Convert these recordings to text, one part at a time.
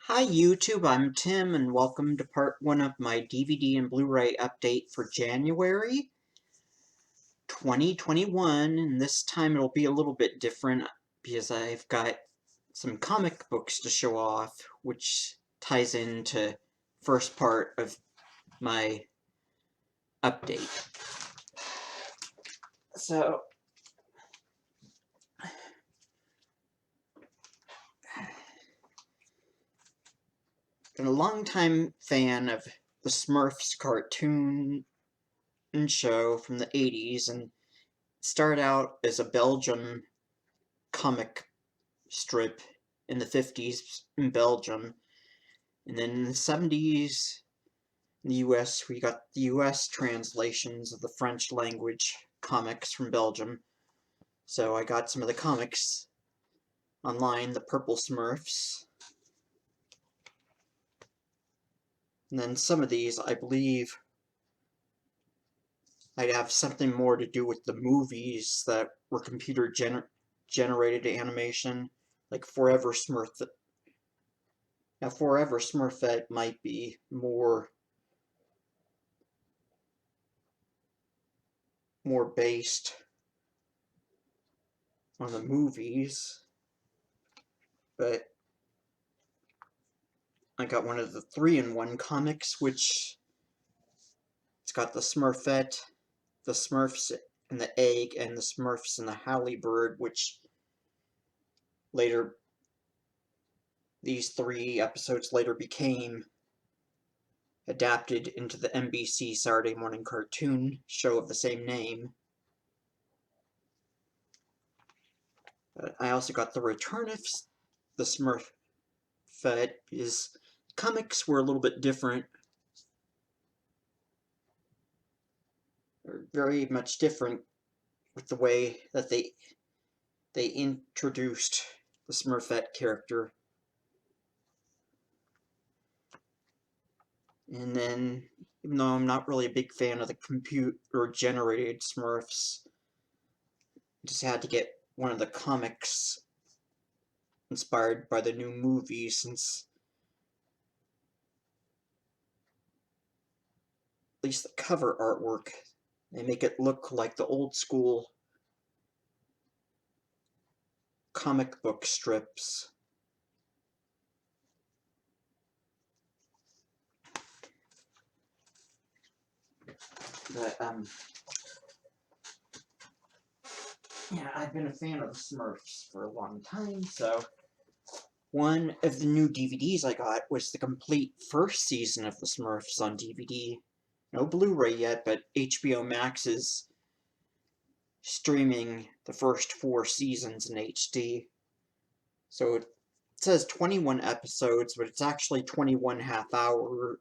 Hi YouTube, I'm Tim and welcome to part 1 of my DVD and Blu-ray update for January 2021, and this time it'll be a little bit different because I've got some comic books to show off, which ties into first part of my update. So, been a long-time fan of the Smurfs cartoon and show from the 80s, and started out as a Belgian comic strip in the 50s in Belgium, and then in the 70s in the US we got the US translations of the French language comics from Belgium. So I got some of the comics online, the Purple Smurfs, and then some of these I believe might have something more to do with the movies that were computer generated animation, like Forever Smurf. Now Forever Smurfette might be more based on the movies, but I got one of the 3-in-1 comics, which it's got the Smurfette, the Smurfs and the egg, and the Smurfs and the Hallieberg, which later, these 3 episodes later became adapted into the NBC Saturday morning cartoon show of the same name. But I also got the Return of the Smurfette, because comics were a little bit different, or very much different, with the way that they introduced the Smurfette character. And then, even though I'm not really a big fan of the computer-generated Smurfs, I just had to get one of the comics inspired by the new movie, since at least the cover artwork, they make it look like the old school comic book strips. But, yeah, I've been a fan of the Smurfs for a long time, so one of the new DVDs I got was the complete first season of the Smurfs on DVD. No Blu-ray yet, but HBO Max is streaming the first 4 seasons in HD. So it says 21 episodes, but it's actually 21 half-hour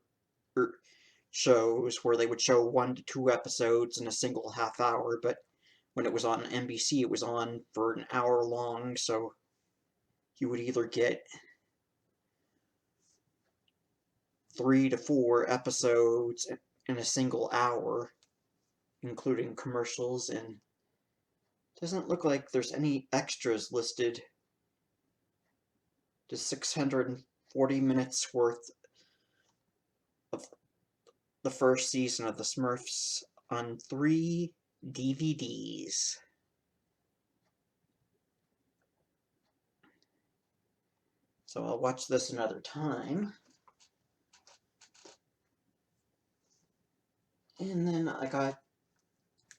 shows where they would show 1 to 2 episodes in a single half hour, but when it was on NBC, it was on for an hour long, so you would either get 3 to 4 episodes in a single hour, including commercials, and it doesn't look like there's any extras listed. Just 640 minutes worth of the first season of the Smurfs on 3 DVDs. So I'll watch this another time. And then I got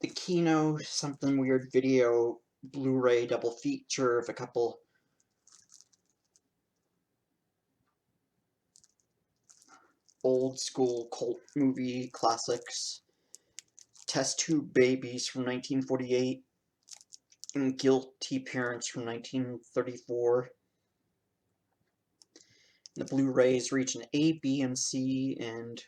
the Kino Something Weird Video Blu-ray double feature of a couple old school cult movie classics. Test Tube Babies from 1948 and Guilty Parents from 1934. The Blu-rays reach an A, B, and C, and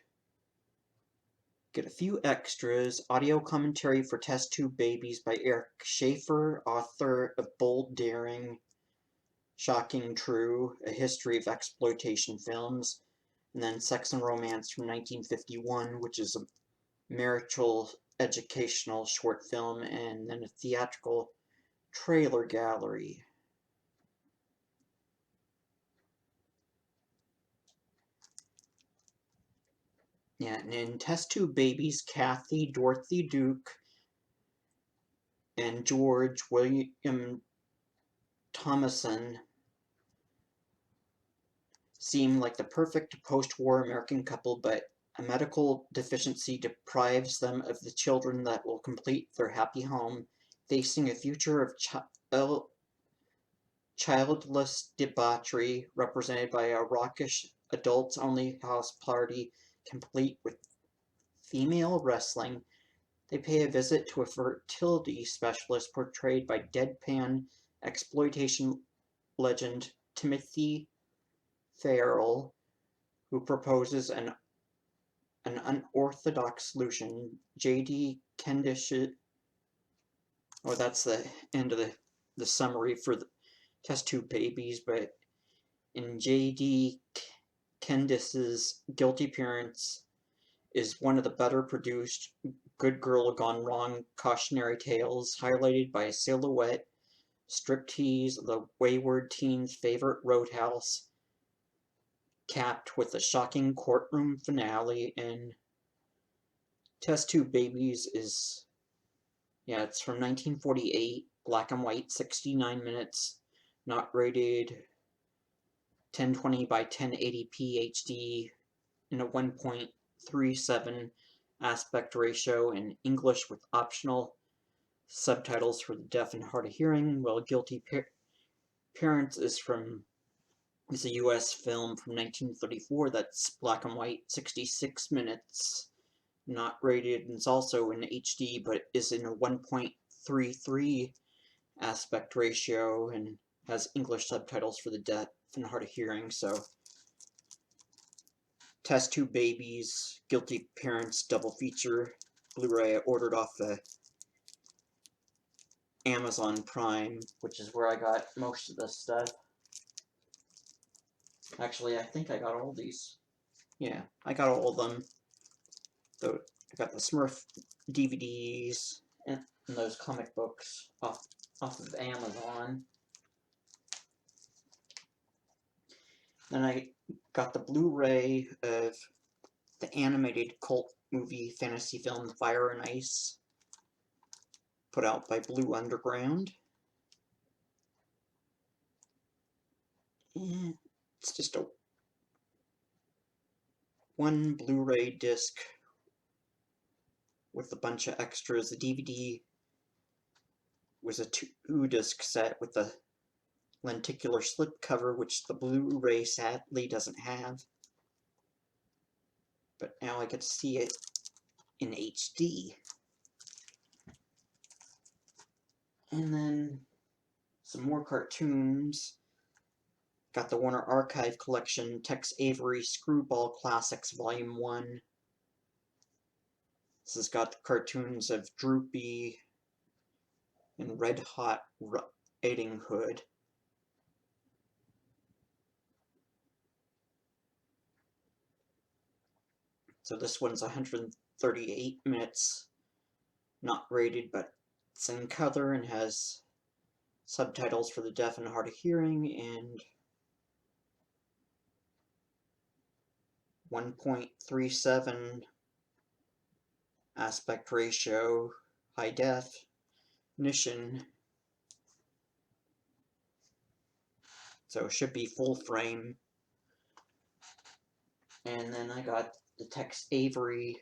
get a few extras. Audio commentary for Test Tube Babies by Eric Schaefer, author of Bold Daring, Shocking True, A History of Exploitation Films, and then Sex and Romance from 1951, which is a marital educational short film, and then a theatrical trailer gallery. Yeah, and in Test Tube Babies, Kathy, Dorothy Duke, and George William Thomason seem like the perfect post-war American couple, but a medical deficiency deprives them of the children that will complete their happy home, facing a future of childless debauchery represented by a raucous adults-only house party complete with female wrestling. They pay a visit to a fertility specialist portrayed by deadpan exploitation legend Timothy Farrell, who proposes an unorthodox solution. J.D. Kendish. Oh, that's the end of the summary for the Test Tube Babies, but in J.D. Kendiss's Guilty Parents is one of the better produced Good Girl Gone Wrong cautionary tales, highlighted by a silhouette striptease, the wayward teen's favorite roadhouse, capped with a shocking courtroom finale. And Test Tube Babies is, yeah, it's from 1948, black and white, 69 minutes, not rated 1020 by 1080p HD, in a 1.37 aspect ratio in English with optional subtitles for the deaf and hard of hearing, while Guilty Parents is a US film from 1934 that's black and white, 66 minutes, not rated, and it's also in HD, but is in a 1.33 aspect ratio and has English subtitles for the deaf and hard of hearing. So Test Tube Babies, Guilty Parents double feature, Blu-ray. I ordered off the Amazon Prime, which is where I got most of this stuff. Actually, I think I got all these. Yeah, I got all of them. So I got the Smurf DVDs and those comic books off of Amazon. Then I got the Blu-ray of the animated cult movie fantasy film Fire and Ice, put out by Blue Underground. And it's just a one Blu-ray disc with a bunch of extras. The DVD was a two-disc set with a lenticular slipcover, which the Blu-ray sadly doesn't have. But now I get to see it in HD. And then some more cartoons. Got the Warner Archive Collection, Tex Avery Screwball Classics Volume 1. This has got the cartoons of Droopy and Red Hot Riding Hood. So this one's 138 minutes, not rated, but it's in color and has subtitles for the deaf and hard of hearing, and 1.37 aspect ratio, high definition. So it should be full frame. And then I got the Tex Avery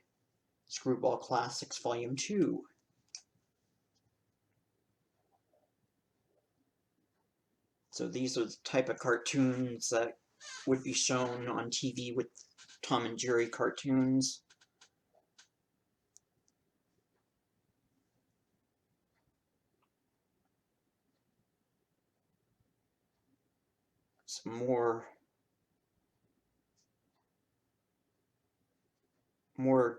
Screwball Classics Volume 2. So these are the type of cartoons that would be shown on TV with Tom and Jerry cartoons. Some more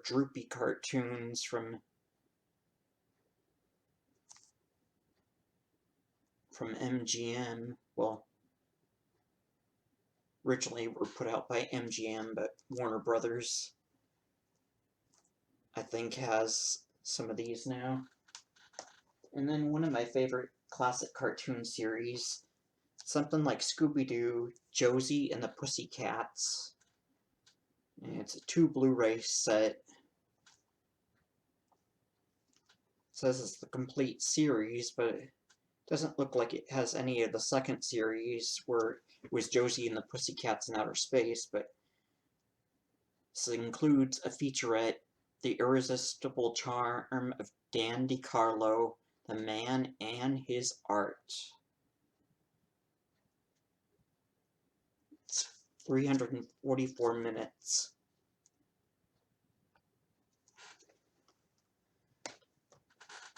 droopy cartoons from MGM. Well, originally were put out by MGM, but Warner Brothers, I think, has some of these now. And then one of my favorite classic cartoon series, something like Scooby-Doo, Josie and the Pussycats. And it's a 2 Blu-ray set. It says it's the complete series, but it doesn't look like it has any of the second series where it was Josie and the Pussycats in Outer Space, but this includes a featurette, The Irresistible Charm of Dan DiCarlo, the Man and His Art. It's 344 minutes.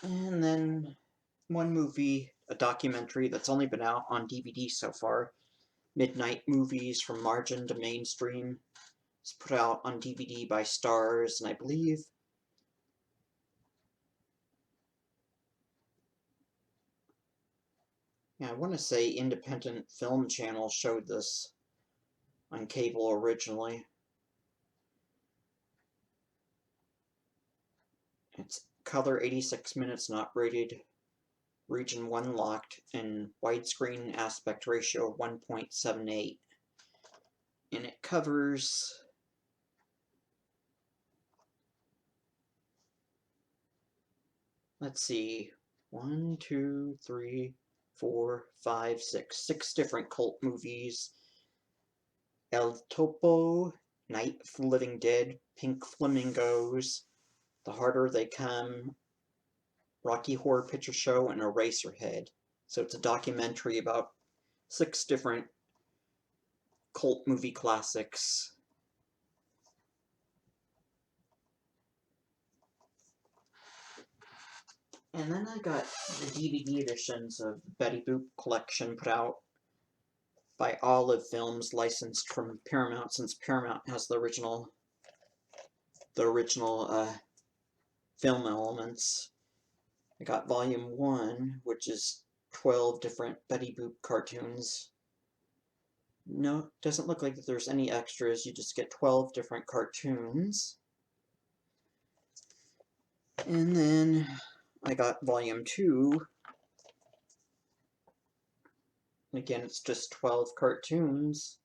And then one movie, a documentary that's only been out on DVD so far, Midnight Movies from Margin to Mainstream. It's put out on DVD by Stars, and I believe I want to say Independent Film Channel showed this on cable originally. It's color 86 minutes, not rated, region 1 locked, and widescreen aspect ratio 1.78. And it covers let's see, 1, 2, 3, 4, 5, 6 different cult movies. El Topo, Night of the Living Dead, Pink Flamingos, The Harder They Come, Rocky Horror Picture Show, and Eraserhead. So it's a documentary about 6 different cult movie classics. And then I got the DVD editions of Betty Boop Collection put out by Olive Films, licensed from Paramount, since Paramount has the original film elements. I got volume 1, which is 12 different Betty Boop cartoons. No, doesn't look like there's any extras, you just get 12 different cartoons. And then I got volume 2. Again, it's just 12 cartoons.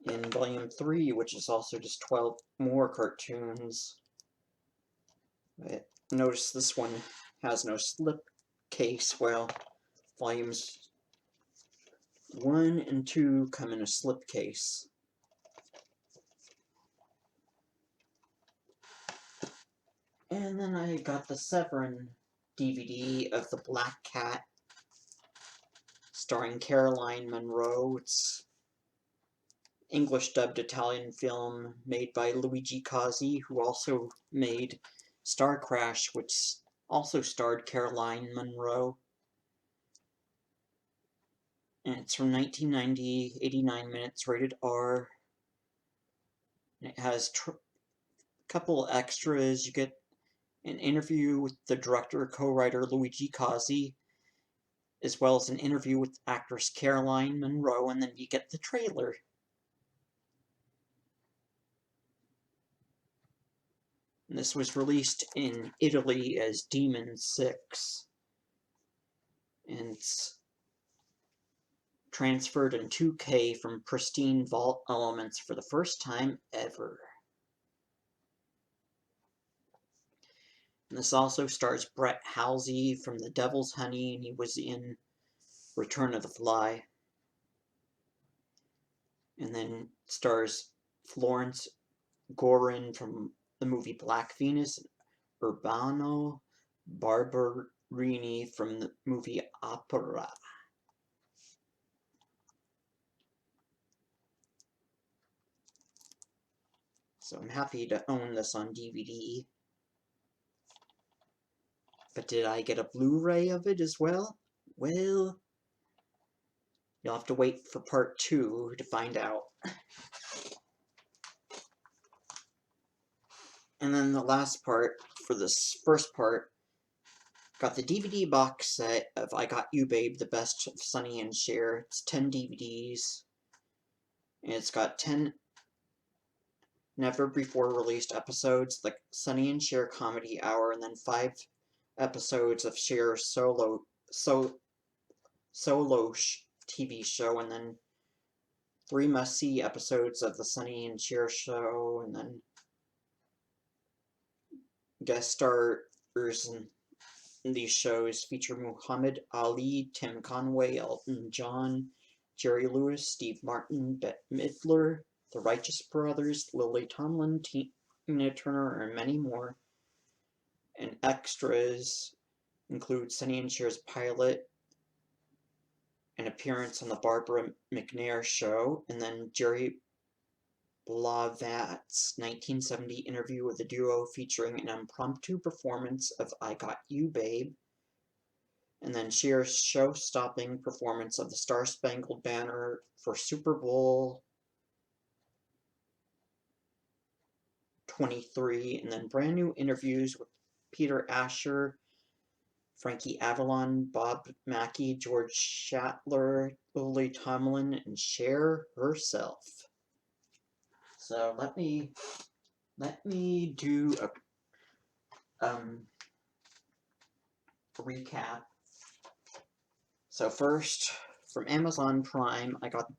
In volume 3, which is also just 12 more cartoons. Notice this one has no slip case, while volumes 1 and 2 come in a slip case. And then I got the Severin DVD of The Black Cat, starring Caroline Munro. It's English dubbed Italian film made by Luigi Cozzi, who also made Star Crash, which also starred Caroline Munro. And it's from 1990, 89 minutes, rated R. And it has a couple extras. You get an interview with the director, co-writer Luigi Cozzi, as well as an interview with actress Caroline Munro, and then you get the trailer. And this was released in Italy as Demon 6. And it's transferred in 2K from pristine vault elements for the first time ever. And this also stars Brett Halsey from The Devil's Honey, and he was in Return of the Fly. And then stars Florence Gorin from the movie Black Venus, Urbano Barberini from the movie Opera. So I'm happy to own this on DVD. But did I get a Blu-ray of it as well? Well, you'll have to wait for part 2 to find out. And then the last part, for this first part, got the DVD box set of I Got You Babe, The Best of Sonny and Cher. It's 10 DVDs. And it's got 10 never-before-released episodes, like Sonny and Cher Comedy Hour, and then 5 episodes of Cher's solo TV show, and then 3 must-see episodes of The Sonny and Cher Show, and then guest stars in these shows feature Muhammad Ali, Tim Conway, Elton John, Jerry Lewis, Steve Martin, Bette Midler, The Righteous Brothers, Lily Tomlin, Tina Turner, and many more. And extras include Sonny and Cher's pilot, an appearance on the Barbara McNair Show, and then Jerry Blavat's 1970 interview with the duo featuring an impromptu performance of I Got You, Babe, and then Cher's show-stopping performance of the Star-Spangled Banner for Super Bowl 23, and then brand new interviews with Peter Asher, Frankie Avalon, Bob Mackie, George Shatler, Lily Tomlin, and Cher herself. So let me do a recap. So first, from Amazon Prime, I got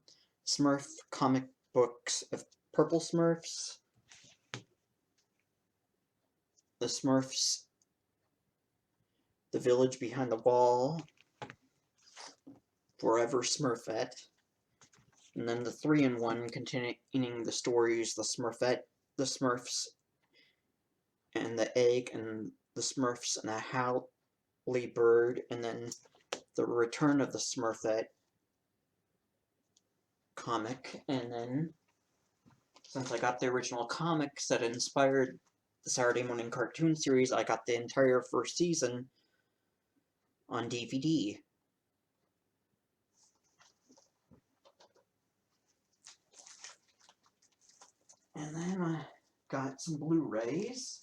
Smurf comic books of Purple Smurfs, the Smurfs, The Village Behind the Wall, Forever Smurfette, and then the 3-in-1 containing the stories The Smurfette, The Smurfs, and the Egg, and The Smurfs and the Howly Bird, and then the Return of the Smurfette comic. And then, since I got the original comics that inspired the Saturday morning cartoon series, I got the entire first season on DVD. And then I got some Blu-rays.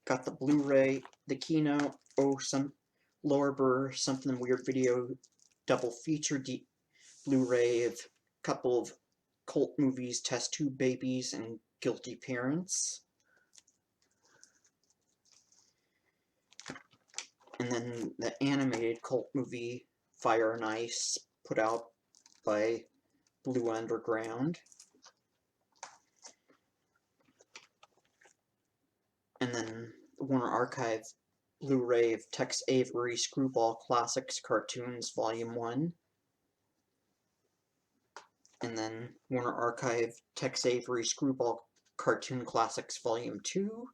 Got the Blu-ray, the Kino, some Lorber, Something Weird Video double feature Blu-ray of a couple of cult movies, Test Tube Babies and Guilty Parents. And then the animated cult movie Fire and Ice, put out by Blue Underground. And then the Warner Archive Blu-ray of Tex Avery Screwball Classics Cartoons Volume 1. And then Warner Archive Tex Avery Screwball Cartoon Classics Volume 2.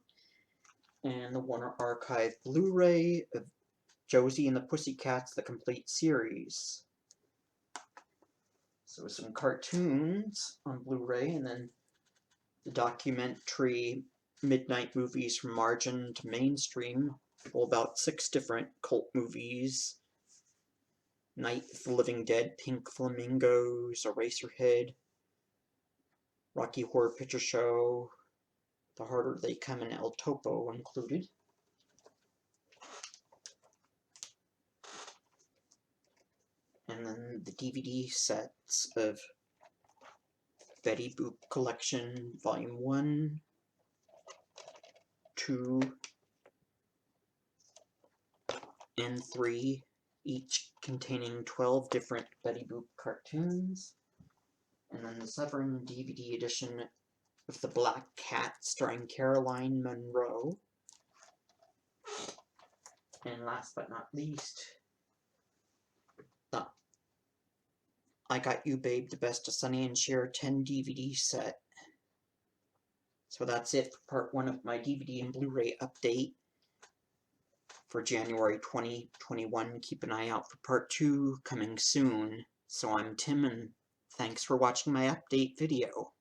And the Warner Archive Blu-ray of Josie and the Pussycats, the complete series. So some cartoons on Blu-ray, and then the documentary Midnight Movies from Margin to Mainstream, all about 6 different cult movies. Night of the Living Dead, Pink Flamingos, Eraserhead, Rocky Horror Picture Show, The Harder They Come, and El Topo included. And then the DVD sets of Betty Boop Collection Volume 1, 2, and 3, each containing 12 different Betty Boop cartoons. And then the Severin DVD edition of The Black Cat starring Caroline Munro. And last but not least, the I Got You, Babe, the Best of Sonny and Cher 10 DVD set. So that's it for part 1 of my DVD and Blu-ray update for January 2021. Keep an eye out for part 2 coming soon. So I'm Tim, and thanks for watching my update video.